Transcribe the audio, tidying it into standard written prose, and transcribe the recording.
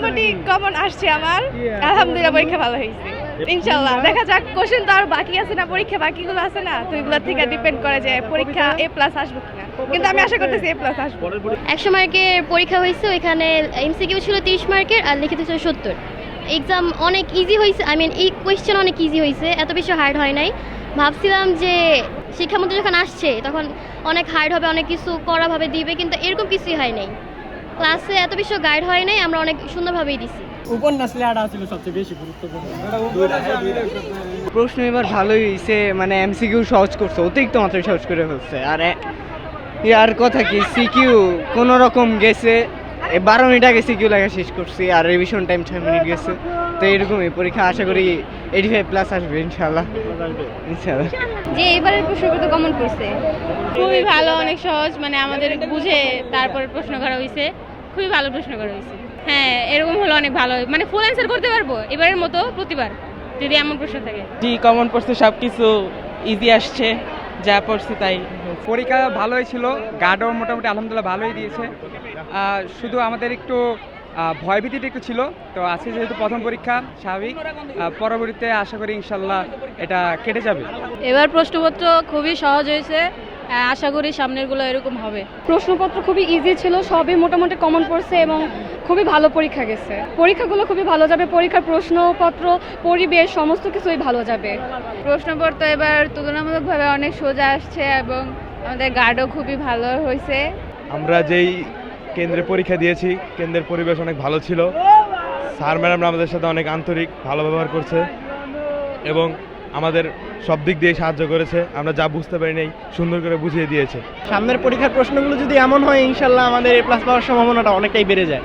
মোটামুটি কমন আসছে আমার, আলহামদুলিল্লাহ পরীক্ষা ভালো হয়েছে ইনশাআল্লাহ। দেখা যাক, কোশ্চেন তো আর বাকি আছে না, পরীক্ষা বাকিগুলো আছে না, তো এগুলোর থেকে ডিপেন্ড করে যে পরীক্ষা A+ আসবে কিনা, কিন্তু আমি আশা করতেছি A+ আসবে। 100 মার্কের পরীক্ষা হয়েছে, ওইখানে এমসিকিউ ছিল 30 মার্কের আর লিখিত ছিল 70। এক্সাম অনেক ইজি হয়েছে, এই কোয়েশ্চেন অনেক ইজি হয়েছে, এত বেশি হার্ড হয় নাই। ভাবছিলাম যে শিক্ষামন্ত্রী যখন আসছে তখন অনেক হার্ড হবে, অনেক কিছু কড়াভাবে দিবে, কিন্তু এরকম কিছুই হয় নাই। ক্লাসে এত বেশি গাইড হয় নাই, আমরা অনেক সুন্দরভাবেই দিছি। উপন্যাস লেখাটা ছিল সবচেয়ে বেশি গুরুত্বপূর্ণ। প্রশ্ন এবার ভালোই হয়েছে, মানে এমসিকিউ সহজ করছে, অতিরিক্ত মাত্রায় সহজ করে ফেলছে। আর কথা কি, সিকিউ কোনো রকম গেছে, 12 মিনিট আগে সিকিউ লেখা শেষ করছি, আর রিভিশন টাইম 6 মিনিট গেছে। তো এরকমই পরীক্ষা, আশা করি 85+ আসবে ইনশাল্লাহ। যে এবারের প্রশ্নগুলো কমন করছে খুবই ভালো, অনেক সহজ, মানে আমাদের বুঝে তারপরে প্রশ্ন করা হয়েছে, খুবই ভালো প্রশ্ন করা হয়েছে। হ্যাঁ, এরকম হলো অনেক ভালো, মানে ফুল অ্যান্সার করতে পারবো এবারের মতো প্রতিবার যদি এমন প্রশ্ন থাকে। জি, কমন পড়ছে, সব কিছু ইজি আসছে, যা পড়ছি তাই। পরীক্ষা ভালোই ছিল, গার্ডও মোটামুটি আলহামদুলিল্লাহ ভালোই দিয়েছে। শুধু আমাদের একটু ভয়ভীতিটা একটু ছিল, তো আজকে যেহেতু প্রথম পরীক্ষা স্বাভাবিক, পরবর্তীতে আশা করি ইনশাল্লাহ এটা কেটে যাবে। এবার প্রশ্নপত্র খুবই সহজ হয়েছে, আশা করি সামনেরগুলো এরকম হবে। প্রশ্নপত্র খুবই ইজি ছিল, সবই মোটামুটি কমন পড়ছে এবং খুবই ভালো পরীক্ষা গেছে। পরীক্ষাগুলো খুবই ভালো যাবে, পরীক্ষার প্রশ্নপত্র, পরিবেশ সমস্ত কিছুই ভালো যাবে। প্রশ্নপত্র এবার তুলনামূলকভাবে অনেক সোজা আসছে এবং আমাদের গার্ডও খুবই ভালো হয়েছে। আমরা যেই কেন্দ্রে পরীক্ষা দিয়েছি, কেন্দ্রের পরিবেশ অনেক ভালো ছিল। স্যার ম্যাডামরা আমাদের সাথে অনেক আন্তরিক, ভালো ব্যবহার করছে এবং আমাদের সব দিক দিয়ে সাহায্য করেছে। আমরা যা বুঝতে পারি নাই সুন্দর করে বুঝিয়ে দিয়েছে। সামনের পরীক্ষার প্রশ্নগুলো যদি এমন হয়, ইনশাল্লাহ আমাদের A+ পাওয়ার সম্ভাবনাটা অনেকটাই বেড়ে যায়।